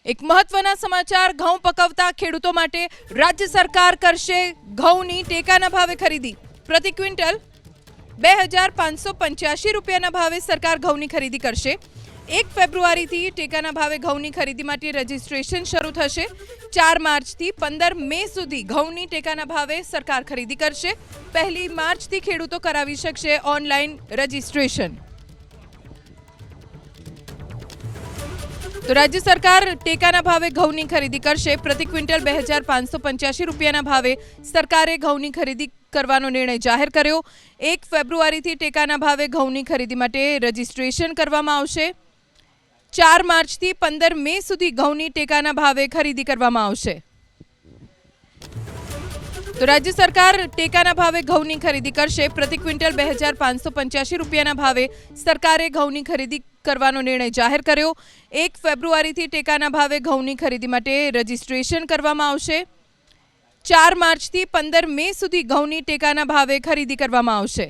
એક મહત્વના સમાચાર ઘઉં પકવતા ખેડૂતો માટે રાજ્ય સરકાર કરશે ઘઉંની ટેકાના ભાવે ખરીદી પ્રતિ ક્વિન્ટલ 2585 રૂપિયાના ભાવે સરકાર ઘઉંની ખરીદી કરશે 1 ફેબ્રુઆરીથી ટેકાના ભાવે ઘઉંની ખરીદી માટે રજીસ્ટ્રેશન શરૂ થશે 4 માર્ચથી 15 મે સુધી ઘઉંની ટેકાના ભાવે સરકાર ખરીદી કરશે 1 માર્ચથી ખેડૂતો કરાવી શકશે ઓનલાઈન રજીસ્ટ્રેશન। तो राज्य सरकार टेकाना भावे घऊनी खरीदी करशे प्रति क्विंटल 2585 रूपियाना भावे सरकारे घऊनी खरीदी करवानो निर्णय जाहेर कर्यो। 1 फेब्रुआरीथी टेकाना भावे घऊनी खरीदी माटे रजिस्ट्रेशन करवामां आवशे। 4 मार्चथी 15 मे सुधी घऊनी टेकाना भावे खरीदी करवामां आवशे। तो राज्य सरकार टेकाना भावे घऊनी खरीदी करशे प्रति क्विंटल 2585 रूपियाना भावे सरकारे घऊनी खरीदी करवानो निर्णय जाहेर कर्यो। 1 फेब्रुआरीथी टेकाना भावे घऊनी खरीदी माटे रजिस्ट्रेशन करवामां आवशे। 4 मार्चथी 15 मे सुधी घऊनी टेकाना भावे खरीदी करवामां आवशे।